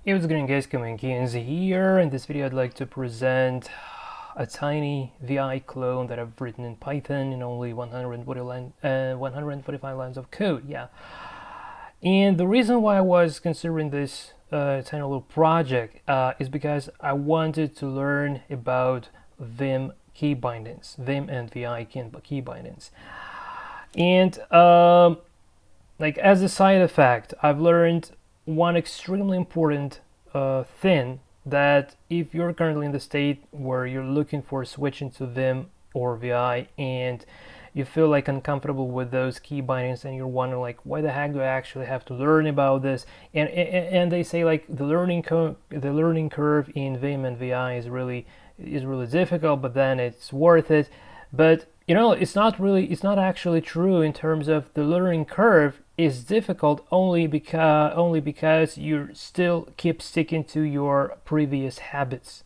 Hey, what's going on, guys? Maksymkorzh here. In this video I'd like to present a tiny VI clone that I've written in Python in only 145 lines of code. Yeah, and the reason why I was considering this tiny little project is because I wanted to learn about VIM key bindings, VIM and VI key bindings. And like as a side effect, I've learned one extremely important thing, that if you're currently in the state where you're looking for switching to VIM or VI and you feel like uncomfortable with those key bindings and you're wondering like, why the heck do I actually have to learn about this? And they say like the learning curve in VIM and VI is really difficult, but then it's worth it. But you know, it's not actually true in terms of the learning curve is difficult only because you still keep sticking to your previous habits.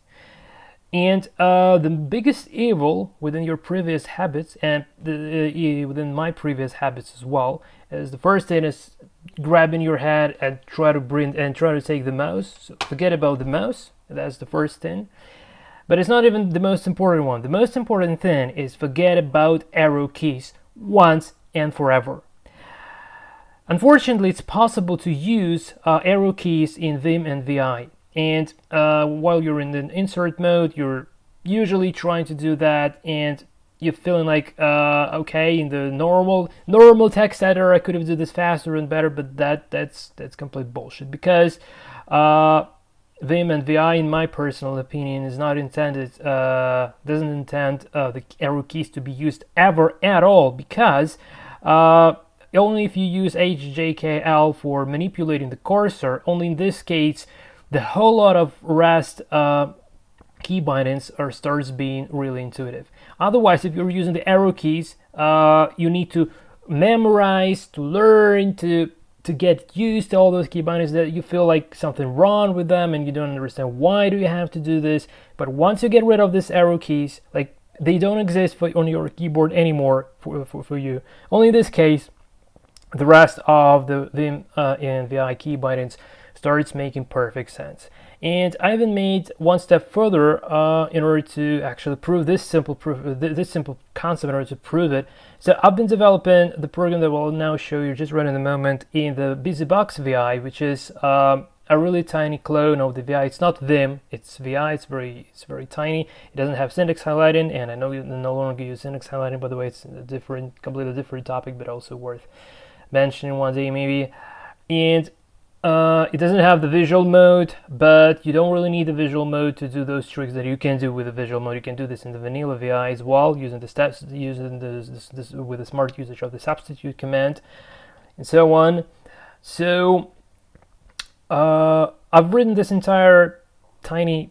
And the biggest evil within your previous habits and within my previous habits as well is the first thing is grabbing your head and try to take the mouse. So forget about the mouse. That's the first thing. But it's not even the most important one. The most important thing is forget about arrow keys once and forever. Unfortunately, it's possible to use arrow keys in VIM and VI. And while you're in the insert mode, you're usually trying to do that, and you're feeling like, okay, in the normal text editor, I could have done this faster and better, but that's complete bullshit, because VIM and VI, in my personal opinion, is not intended, doesn't intend the arrow keys to be used ever at all, because only if you use HJKL for manipulating the cursor, only in this case, the whole lot of rest key bindings starts being really intuitive. Otherwise, if you're using the arrow keys, you need to memorize, to learn, to get used to all those key bindings, that you feel like something wrong with them and you don't understand why do you have to do this. But once you get rid of these arrow keys, like they don't exist on your keyboard anymore for you. Only in this case, the rest of the VIM and VI key bindings starts making perfect sense. And I even made one step further in order to actually prove this simple concept, in order to prove it. So I've been developing the program that will now show you just right in a moment in the BusyBox VI, which is a really tiny clone of the VI. It's not VIM, it's VI. It's very tiny. It doesn't have syntax highlighting, and I know you no longer use syntax highlighting. By the way, it's a completely different topic, but also worth mentioning one day maybe. And it doesn't have the visual mode, but you don't really need the visual mode to do those tricks that you can do with the visual mode. You can do this in the vanilla VI as well, using the steps, using this with the smart usage of the substitute command, and so on. So I've written this entire tiny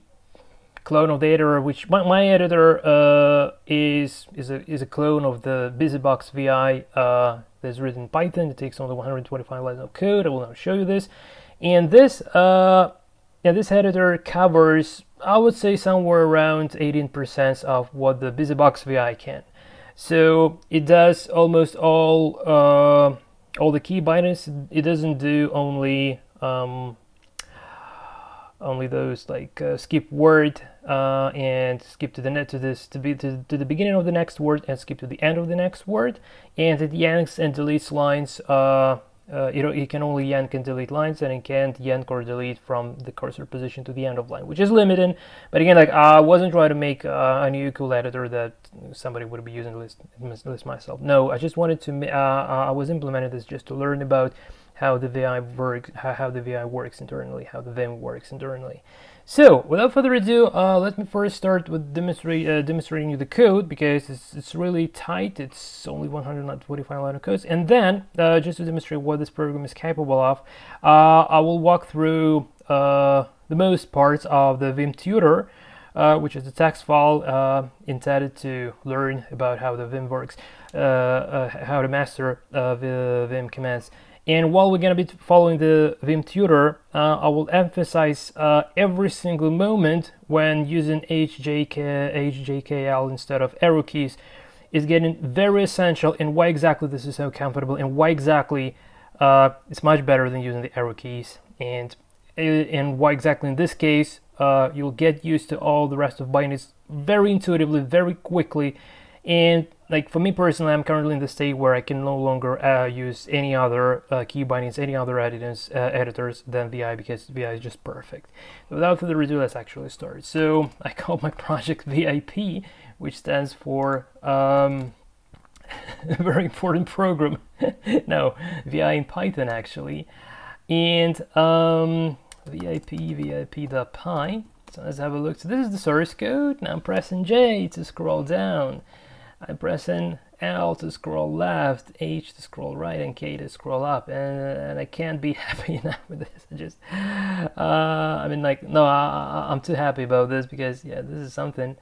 clone of the editor, which my editor is a clone of the BusyBox VI that's written in Python. It takes only 125 lines of code. I will now show you this. And this this editor covers, I would say, somewhere around 18% of what the BusyBox VI can. So it does almost all the key bindings. It doesn't do only those like skip word and skip to the beginning of the next word and skip to the end of the next word, and it yanks and deletes lines. It can only yank and delete lines, and it can't yank or delete from the cursor position to the end of line, which is limiting. But again, like I wasn't trying to make a new cool editor that somebody would be using list myself. No, I just wanted to. I was implementing this just to learn about how the VI works, how the VI works internally, how the VIM works internally. So, without further ado, let me first start with demonstrating you the code, because it's really tight. It's only 125 line of code, and then just to demonstrate what this program is capable of, I will walk through the most parts of the VIM tutor, which is a text file intended to learn about how the VIM works, how to master the VIM commands. And while we're going to be following the VIM tutor, I will emphasize every single moment when using HJKL instead of arrow keys is getting very essential, and why exactly this is so comfortable, and why exactly it's much better than using the arrow keys. And and why exactly in this case, you'll get used to all the rest of bindings very intuitively, very quickly. And like for me personally, I'm currently in the state where I can no longer use any other key bindings, any other editors than VI, because VI is just perfect. So without further ado, let's actually start. So I call my project VIP, which stands for a very important program. No, VI in Python actually. And VIP.py. So let's have a look. So this is the source code. Now I'm pressing J to scroll down. I'm pressing L to scroll left, H to scroll right, and K to scroll up. And I can't be happy enough with this. I'm too happy about this because, yeah, this is something.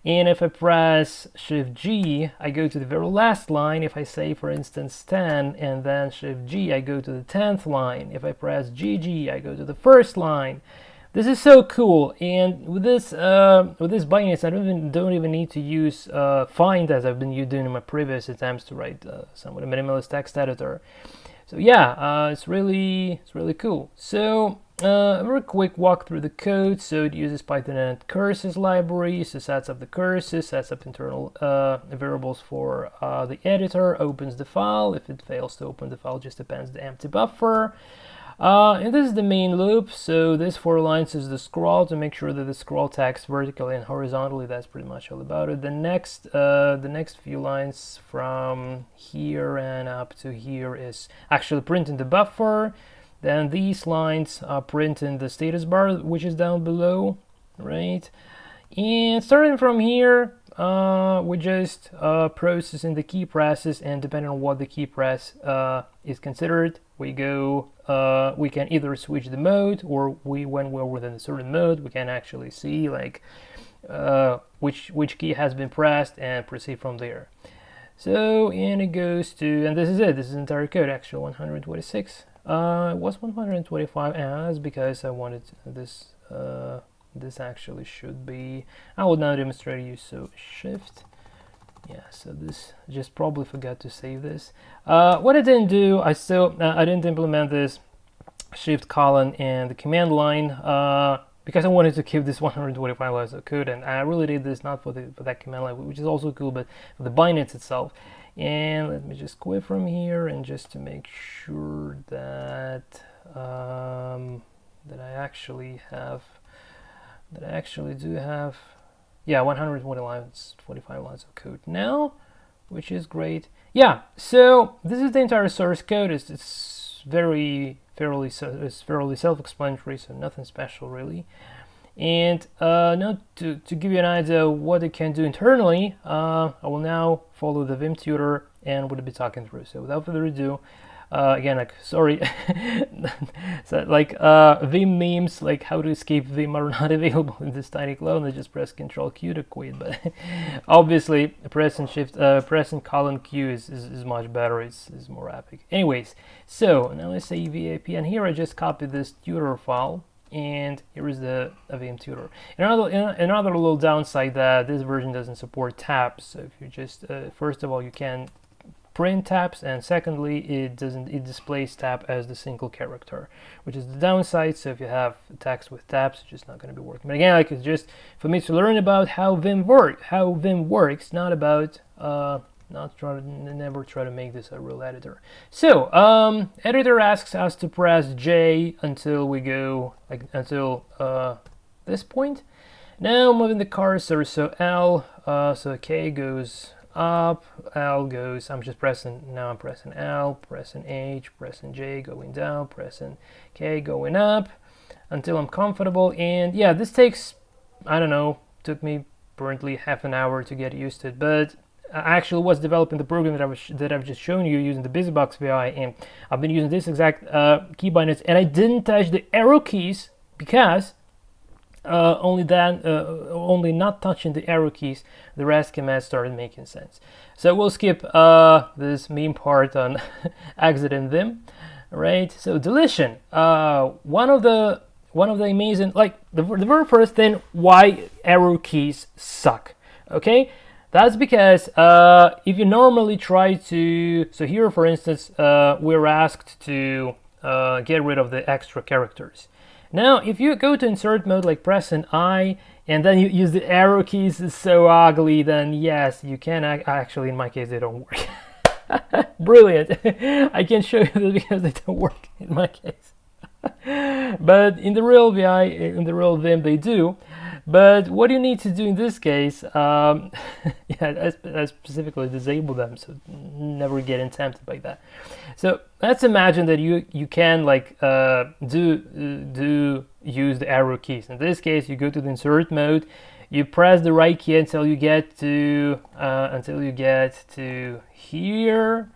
And if I press Shift G, I go to the very last line. If I say, for instance, 10, and then Shift G, I go to the 10th line. If I press GG, I go to the first line. This is so cool, and with this bindings, I don't even need to use find as I've been doing in my previous attempts to write some with a minimalist text editor. So yeah, it's really cool. So a very quick walk through the code. So it uses Python and curses library, so sets up the curses, sets up internal variables for the editor, opens the file. If it fails to open the file, just appends the empty buffer. And this is the main loop. So this 4 lines is the scroll to make sure that the scroll text vertically and horizontally. That's pretty much all about it. The next few lines from here and up to here is actually printing the buffer. Then these lines are printing the status bar, which is down below, right? And starting from here, we just processing the key presses, and depending on what the key press is considered, we can either switch the mode, or when we're within a certain mode, we can actually see like which key has been pressed and proceed from there. So, and it goes to, and this is it. This is the entire code. Actually, 126. It was 125, and that's because I wanted this. This actually should be. I will now demonstrate you. So Shift. Yeah, so this just probably forgot to save this. What I didn't do, I didn't implement this Shift colon and the command line because I wanted to keep this 125 lines of code, and I really did this not for that command line, which is also cool, but for the bindings itself. And let me just quit from here, and just to make sure that that I actually do have. Yeah, 120 lines, 45 lines of code now, which is great. Yeah, so this is the entire source code. It's fairly self-explanatory, so nothing special really. And now to give you an idea of what it can do internally, I will now follow the Vim tutor and we'll be talking through. So without further ado, again, like, sorry, so like Vim memes, like how to escape Vim, are not available in this tiny clone. I just press Ctrl Q to quit, but obviously pressing colon Q is much better. It's more epic. Anyways, so now let's say VIP, and here I just copied this tutor file, and here is the Vim tutor. Another little downside that this version doesn't support tabs. So if you just first of all, you can print tabs, and secondly, it displays tab as the single character, which is the downside. So if you have text with tabs, it's just not going to be working. But again, like, it's just for me to learn about how Vim works, not about never try to make this a real editor. So editor asks us to press J until we go until this point. Now moving the cursor, so L, so K goes up, L goes, I'm pressing L, pressing H, pressing J, going down, pressing K, going up until I'm comfortable. And yeah, this takes, I don't know, took me currently half an hour to get used to it, but I actually was developing the program that I've just shown you using the BusyBox VI, and I've been using this exact key bindings, and I didn't touch the arrow keys because only not touching the arrow keys, the rest commands started making sense. So we'll skip this meme part on exiting Vim, right? So deletion, one of the amazing, like the very first thing, why arrow keys suck. Okay, that's because if you normally try to, so here for instance, we're asked to get rid of the extra characters. Now, if you go to insert mode, like press an I, and then you use the arrow keys, it's so ugly, then yes, you can actually, in my case, they don't work. Brilliant. I can show you this because they don't work in my case. But in the real VI, in the real Vim, they do. But what you need to do in this case, yeah, I specifically disable them, so never get tempted by that. So let's imagine that you can like use the arrow keys. In this case, you go to the insert mode, you press the right key until you get to here,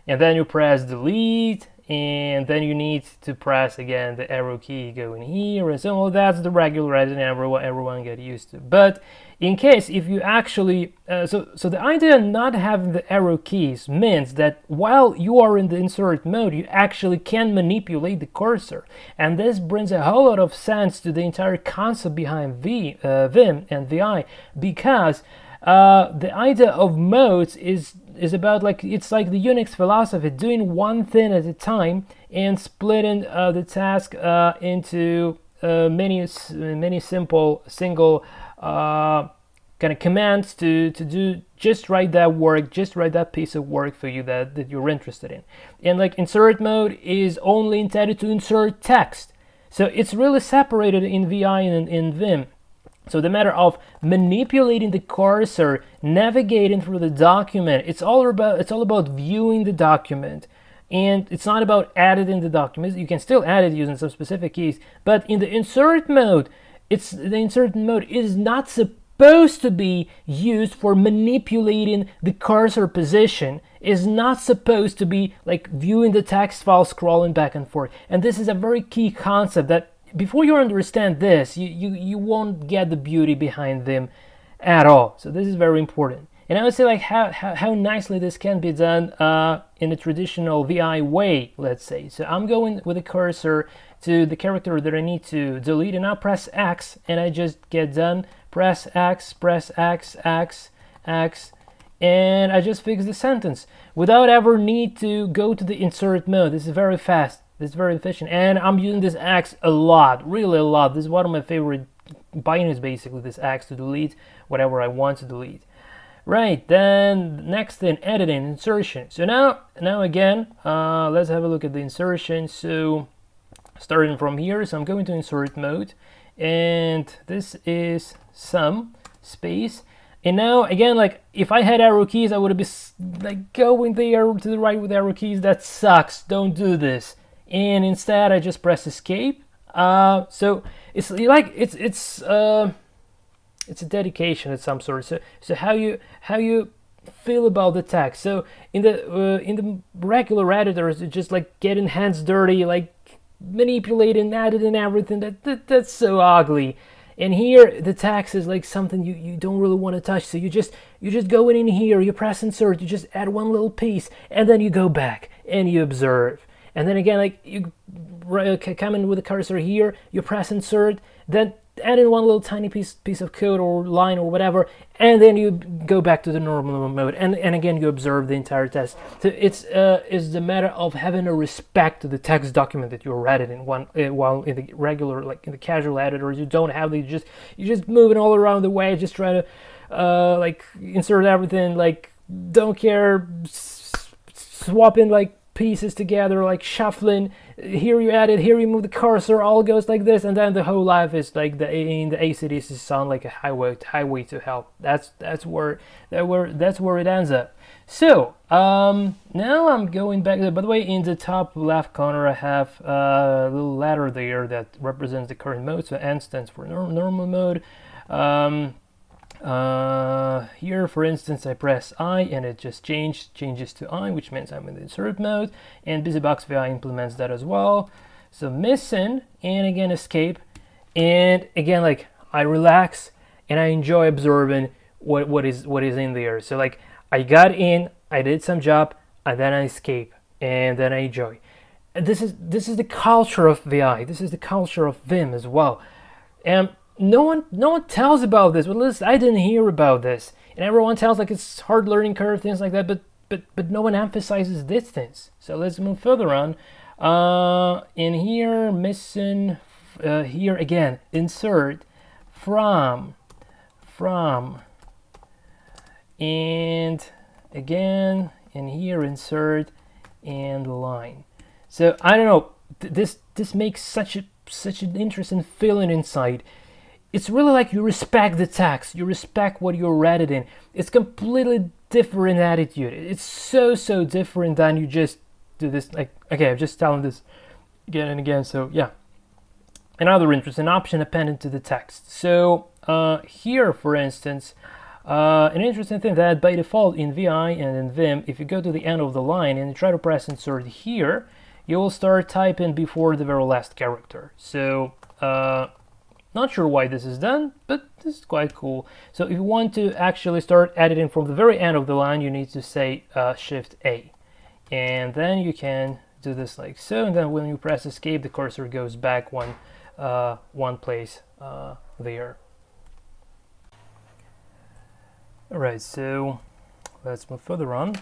and then you press delete, and then you need to press again the arrow key going here, and so that's the regular editing everyone get used to. But in case if you actually so the idea of not having the arrow keys means that while you are in the insert mode, you actually can manipulate the cursor, and this brings a whole lot of sense to the entire concept behind Vim and VI, because the idea of modes is about, like, it's like the Unix philosophy, doing one thing at a time and splitting the task into many simple single kind of commands to do just that piece of work for you that you're interested in. And like insert mode is only intended to insert text, so it's really separated in VI and in Vim. So the matter of manipulating the cursor, navigating through the document, it's all about viewing the document, and it's not about editing the document. You can still edit using some specific keys, but in the insert mode, the insert mode is not supposed to be used for manipulating the cursor position. Is not supposed to be like viewing the text file, scrolling back and forth. And this is a very key concept that, before you understand this, you won't get the beauty behind them at all. So this is very important. And I would say like how nicely this can be done in the traditional VI way, let's say. So I'm going with the cursor to the character that I need to delete, and I'll press X, and I just get done. Press X, X, X, and I just fix the sentence without ever need to go to the insert mode. This is very fast. This is very efficient, and I'm using this X a lot, really a lot. This is one of my favorite binaries, basically, this X to delete whatever I want to delete. Right, then next thing, editing, insertion. So now again, let's have a look at the insertion. So starting from here, so I'm going to insert mode, and this is some space. And now again, like if I had arrow keys, I would have been like going there to the right with arrow keys. That sucks. Don't do this. And instead I just press escape. So it's like it's a dedication of some sort. So how you feel about the text. So in the regular editors, it's just like getting hands dirty, like manipulating, editing everything. That's so ugly. And here the text is like something you don't really want to touch. So you just go in here, you press insert, you just add one little piece, and then you go back and you observe. And then again, like you come in with the cursor here, you press insert, then add in one little tiny piece of code or line or whatever, and then you go back to the normal mode, and again you observe the entire text. So it's the matter of having a respect to the text document that you're editing. While in the regular, like in the casual editors, you don't have you're just moving all around the way, just trying to like insert everything, like don't care, swapping like pieces together, like shuffling. Here you add it, here you move the cursor, all goes like this, and then the whole life is like in the AC/DC sound like a highway to hell. That's where it ends up. So now I'm going back. By the way, in the top left corner I have a little ladder there that represents the current mode. So N stands for normal mode. Here, for instance, I press I and it just changes to I, which means I'm in the insert mode, and BusyBox VI implements that as well. So missing, and again escape, and again like I relax and I enjoy observing what is in there. So like I got in, I did some job, and then I escape, and then I enjoy. And this is the culture of VI. This is the culture of Vim as well. And no one tells about this. Well, at least I didn't hear about this. And everyone tells like it's hard learning curve, things like that. But no one emphasizes these things. So let's move further on. In here, missing here again, insert from, and again, and here insert and line. So I don't know, this makes such an interesting feeling inside. It's really like you respect the text, you respect what you're editing. It's completely different attitude. It's so different than you just do this. Like, okay, I'm just telling this again and again. So yeah, another interesting option, appended to the text. So here, for instance, an interesting thing that by default in VI and in VIM, if you go to the end of the line and you try to press insert here, you will start typing before the very last character. So not sure why this is done, but this is quite cool. So if you want to actually start editing from the very end of the line, you need to say Shift A, and then you can do this like so. And then when you press Escape, the cursor goes back one place there. All right, so let's move further on.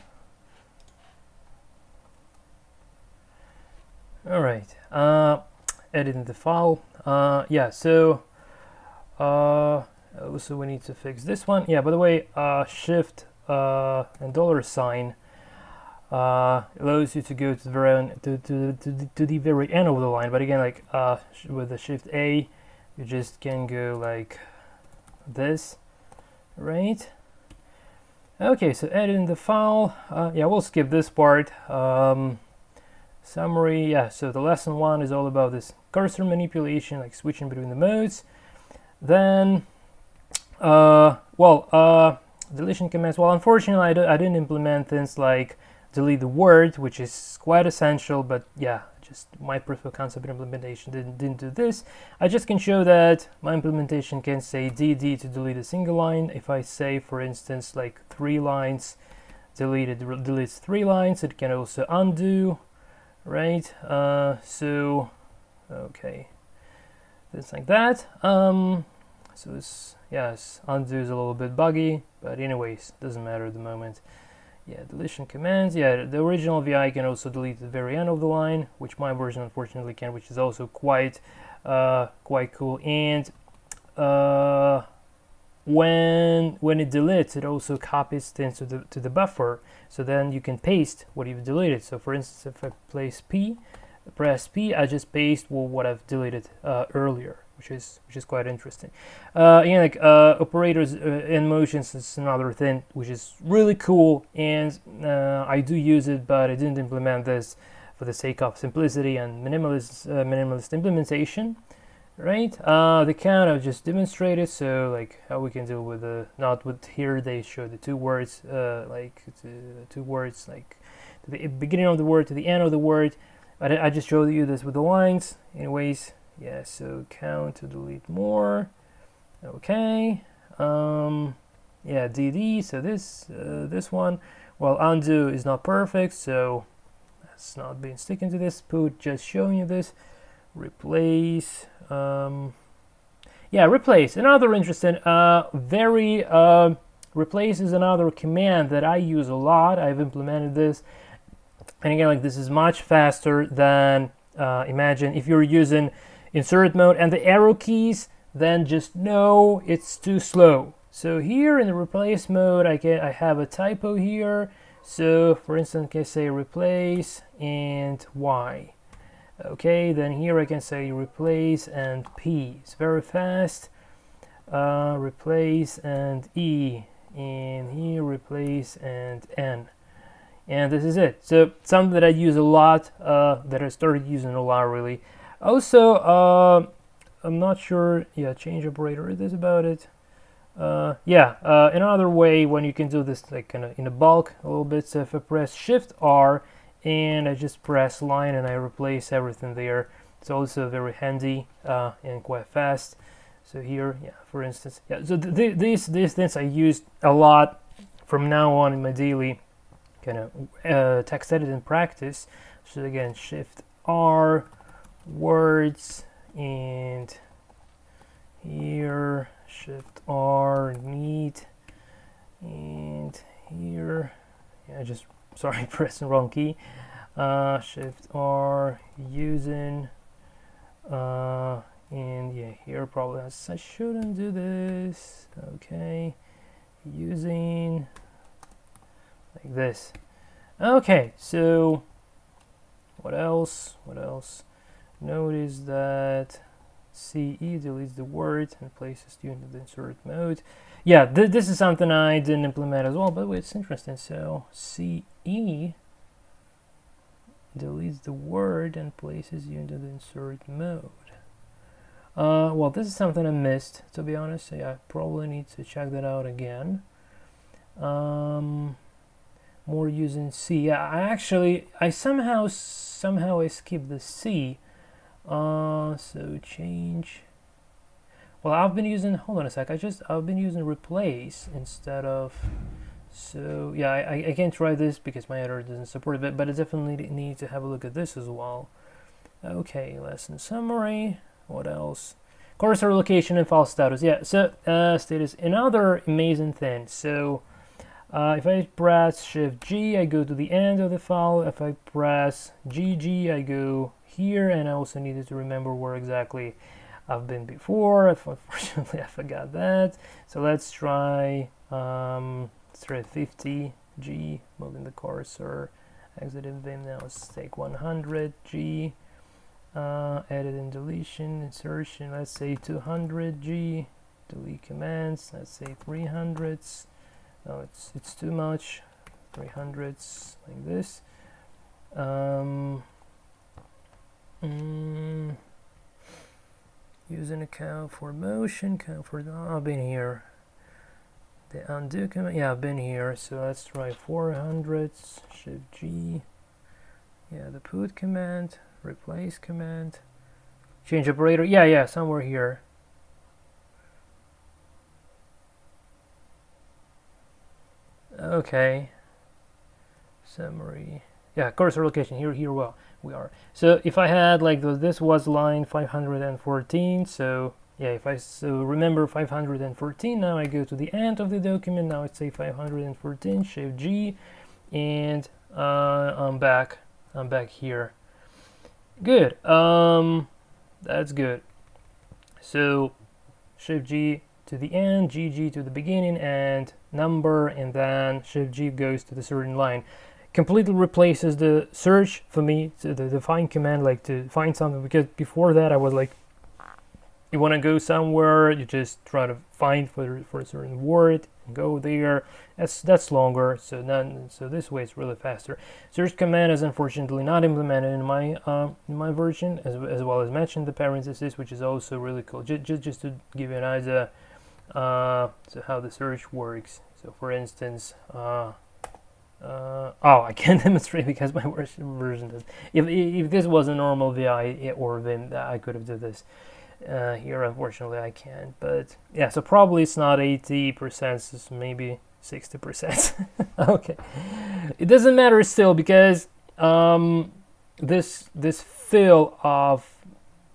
All right, editing the file. Yeah, so also we need to fix this one. Yeah, by the way, Shift and $sign allows you to go to the very end, to the very end of the line. But again, like with the Shift A, you just can go like this, right? Okay, so editing the file. Yeah, we'll skip this part. Summary. Yeah, so the lesson 1 is all about this cursor manipulation, like switching between the modes. Then deletion commands. Well, unfortunately I didn't implement things like delete the word, which is quite essential, but yeah, just my proof of concept implementation didn't do this. I just can show that my implementation can say DD to delete a single line. If I say, for instance, like 3 lines, deletes 3 lines. It can also undo, right? So okay, it's like that. So this, yes, undo is a little bit buggy, but anyways, doesn't matter at the moment. Yeah, deletion commands. Yeah, the original VI can also delete the very end of the line, which my version unfortunately can, which is also quite cool. And when it deletes, it also copies things to the buffer, so then you can paste what you've deleted. So for instance, if I press P, I just paste what I've deleted earlier, which is quite interesting. Like operators in motions is another thing which is really cool, and I do use it, but I didn't implement this for the sake of simplicity and minimalist implementation. Right, the count I've just demonstrated, so like how we can deal with the, not with here they show the 2 words, like 2 words, like to the beginning of the word to the end of the word. But I just showed you this with the lines. Anyways, yeah, so count to delete more. Okay, yeah, DD, so this one, well, undo is not perfect, so that's not been sticking to this. Put, just showing you this. Replace, yeah, replace, another interesting, replace is another command that I use a lot. I've implemented this, and again, like, this is much faster than, imagine if you're using insert mode and the arrow keys, then just know it's too slow. So here in the replace mode, I have a typo here. So for instance, I can say replace and Y. Okay, then here I can say replace and P. It's very fast. Replace and E, and here replace and N. And this is it. So something that I use a lot, that I started using a lot really. Also, I'm not sure. Yeah, change operator. It is about it. Yeah, another way when you can do this, like kind of in a bulk a little bit. So if I press Shift R and I just press line and I replace everything there, it's also very handy and quite fast. So here, yeah, for instance, yeah. So these things I used a lot from now on in my daily kind of text editing practice. So again, Shift R, words, and here Shift R, neat, and here, yeah, just sorry, pressing wrong key. Shift R, using, here probably I shouldn't do this. Okay, using like this. Okay, so what else? Notice that CE deletes the word and places you into the insert mode. Yeah, this is something I didn't implement as well, but it's interesting. So CE deletes the word and places you into the insert mode. Well, this is something I missed, to be honest. So yeah, I probably need to check that out again. More using C. Yeah, I somehow I skipped the C. So change. Well, I've been using. Hold on a sec. I've been using replace instead of. So yeah, I can try this because my editor doesn't support it, but I definitely need to have a look at this as well. Okay, lesson summary. What else? Cursor location and file status. Yeah, so status. Another amazing thing. So if I press Shift G, I go to the end of the file. If I press GG, I go here, and I also needed to remember where exactly I've been before. Unfortunately, I forgot that. So let's try 50 G, moving the cursor, exiting Vim now. Let's take 100 G. Edit and deletion, insertion, let's say 200 G, delete commands, let's say 300s, no, it's too much, 300s, like this. Using a count for motion, count for, I've been here. The undo command, yeah, I've been here, so let's try 400s, Shift G, yeah, the put command, replace command, change operator, yeah, somewhere here. Okay, summary, yeah, cursor location, here well we are. So if I had like this was line 514, so yeah, if I remember 514, now I go to the end of the document, now it's say 514, Shift G, and I'm back here. Good. That's good. So Shift G to the end, GG to the beginning, and number, and then Shift G goes to the certain line. Completely replaces the search for me, so the find command, like to find something, because before that I was like, you want to go somewhere, you just try to find for a certain word, and go there. That's longer. So this way it's really faster. Search command is unfortunately not implemented in my version, as well as mentioned the parentheses, which is also really cool. Just to give you an idea, so how the search works. So for instance, oh, I can't demonstrate because my version does. If this was a normal VI or Vim, I could have done this. Here unfortunately I can't, but yeah, so probably it's not 80%, it's maybe 60%. Okay, it doesn't matter still, because this feel of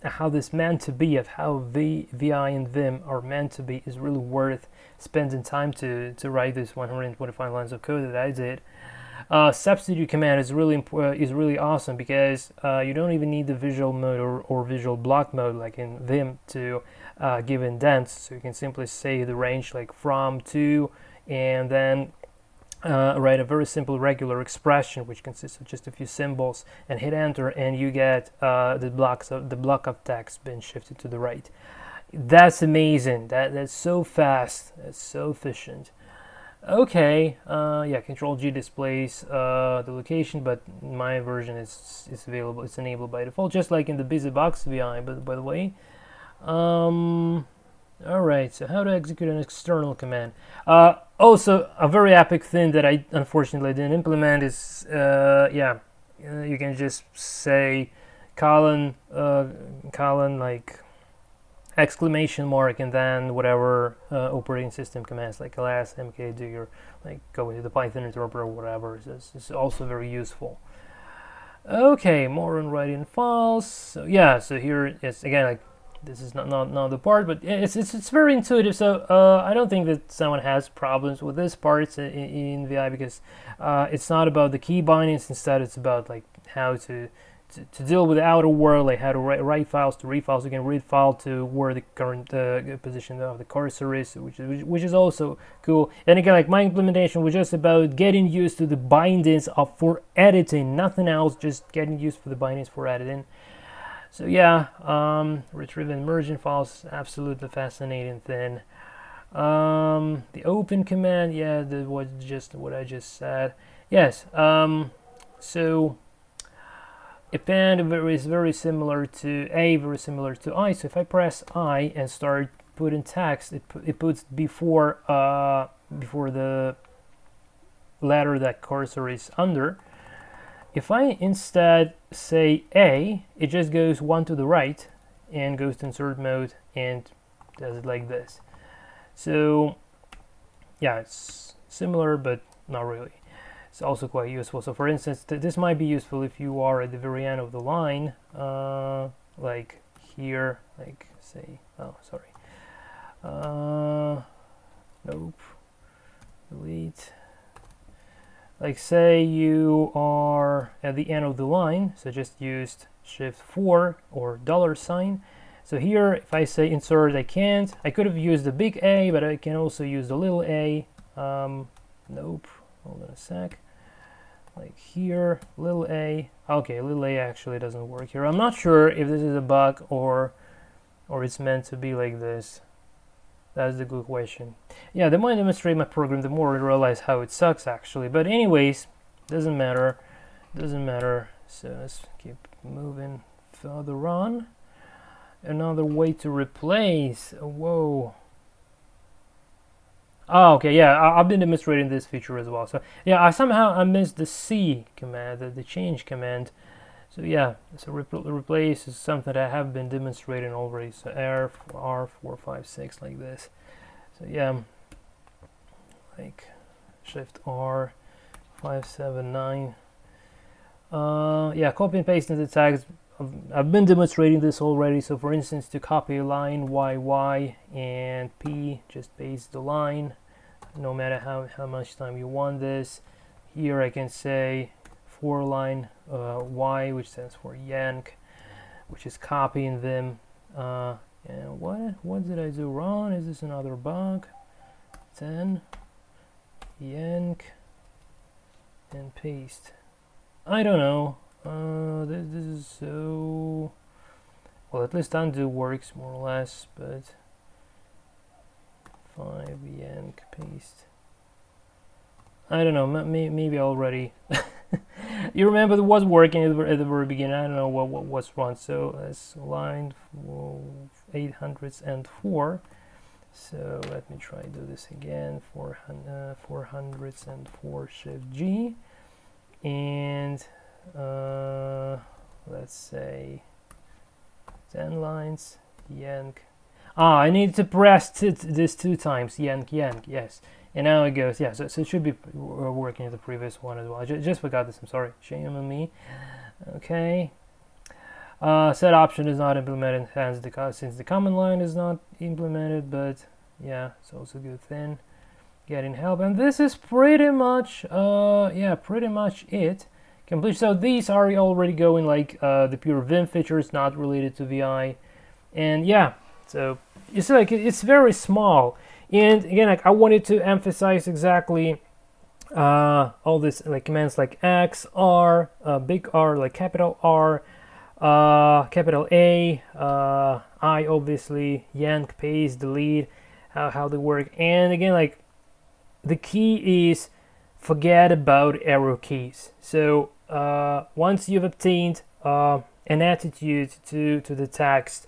how this meant to be, of how VI and Vim are meant to be, is really worth spending time to write this 125 lines of code that I did. Substitute command is really awesome, because you don't even need the visual mode or visual block mode like in Vim to give indents. So you can simply say the range like from to, and then write a very simple regular expression which consists of just a few symbols, and hit enter, and you get the block of text being shifted to the right. That's amazing. That's so fast. That's so efficient. Okay, yeah, Control G displays the location, but my version is available. It's enabled by default, just like in the BusyBox VI. But by the way, all right. So how to execute an external command? Also, a very epic thing that I unfortunately didn't implement is you can just say colon like exclamation mark, and then whatever operating system commands like ls, mkd, or like go into the Python interpreter or whatever. It's also very useful. Okay, more on writing files. So yeah, so here it's again like this is not the part, but it's very intuitive. So I don't think that someone has problems with this part in VI, because it's not about the key bindings. Instead, it's about like how to to deal with the outer world, like how to write files, to read files. You can read file to where the current position of the cursor is, which is also cool. And again, like my implementation was just about getting used to the bindings for editing, nothing else, just getting used to the bindings for editing. So yeah, retrieving merging files, absolutely fascinating thing. The open command, yeah, that was just what I just said. Yes. So append is very similar to A, very similar to I. So if I press I and start putting text, it puts before the letter that cursor is under. If I instead say A, it just goes one to the right and goes to insert mode and does it like this. So yeah, it's similar but not really. It's also quite useful. So for instance, this might be useful if you are at the very end of the line, like here, like say, oh sorry, nope, delete. Like say you are at the end of the line, so just used Shift-4 or $sign. So here, if I say insert, I can't. I could have used the big A, but I can also use the little a. Nope, hold on a sec. Like here, little a. Okay, little a actually doesn't work here. I'm not sure if this is a bug or it's meant to be like this. That's the good question. Yeah, the more I demonstrate my program, the more I realize how it sucks actually. But anyways, doesn't matter. Doesn't matter. So let's keep moving further on. Another way to replace. Whoa. Oh, okay, yeah, I've been demonstrating this feature as well. So yeah, I missed the C command, the change command. So yeah, so replace is something that I have been demonstrating already. So R456 like this. So yeah, like Shift R 579. Yeah, copy and paste into tags. I've been demonstrating this already. So for instance, to copy a line YY and P, just paste the line, no matter how much time you want this. Here I can say for line Y, which stands for yank, which is copying them. And what did I do wrong? Is this another bug? 10 yank and paste. I don't know. This is so well. At least undo works more or less, but 5 yank paste. I don't know. Maybe already. You remember it was working at the very beginning. I don't know what was wrong. So that's line 804. So let me try to do this again. 404 Shift G, and let's say 10 lines, yank. I need to press this 2 times, yank, yes. And now it goes, yeah, so it should be working at the previous one as well. I just forgot this, I'm sorry, shame on me. Okay. Set option is not implemented since the command line is not implemented, but yeah, it's also a good thing. Getting help, and this is pretty much, yeah, pretty much it. Complete. So these are already going like the pure Vim features, not related to VI, and yeah. So you see, like it's very small, and again, like I wanted to emphasize exactly all this like commands like X, R, big R, like capital R, capital A, I, obviously, yank, paste, delete, how they work, and again, like the key is forget about arrow keys. So once you've obtained an attitude to the text,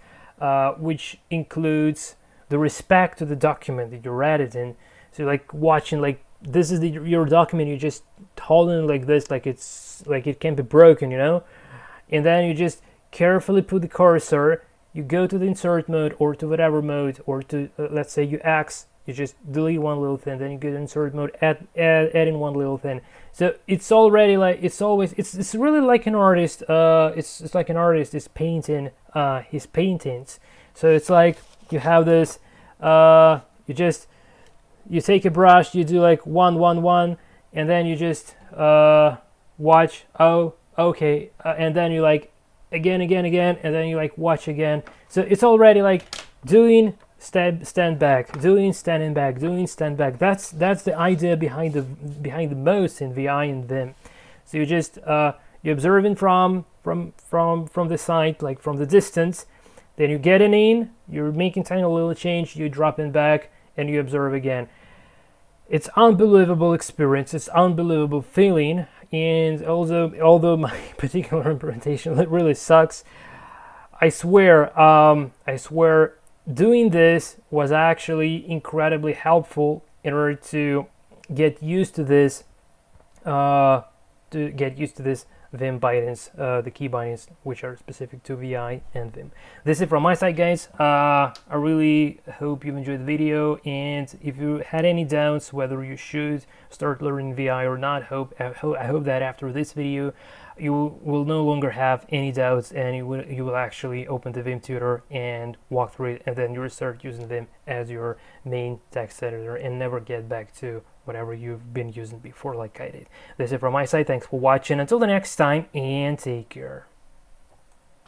which includes the respect to the document that you're editing, so like watching, like this is your document, you just holding it like this, like it's like it can't be broken, you know, and then you just carefully put the cursor, you go to the insert mode or to whatever mode, or to let's say you X, you just delete one little thing, then you go to insert mode, add in one little thing. So it's already like it's really like an artist. It's like an artist is painting his paintings. So it's like you have this. You take a brush, you do like 1 1 1, and then you just watch how okay, and then you like again, and then you like watch again. So it's already like doing stand back, doing standing back, doing stand back. That's the idea behind the modes in VI and Vim. So you just you observing from the side, like from the distance. Then you getting in, you're making tiny little change, you dropping back, and you observe again. It's unbelievable experience. It's unbelievable feeling. And also, although my particular implementation really sucks, I swear, doing this was actually incredibly helpful in order to get used to this, Vim bindings, the key bindings which are specific to VI and Vim. This is from my side, guys. I really hope you enjoyed the video, and if you had any doubts whether you should start learning VI or not, I hope that after this video you will no longer have any doubts, and you will actually open the Vim tutor and walk through it, and then you will start using Vim as your main text editor and never get back to whatever you've been using before like I did. This is from my side. Thanks for watching. Until the next time, and take care.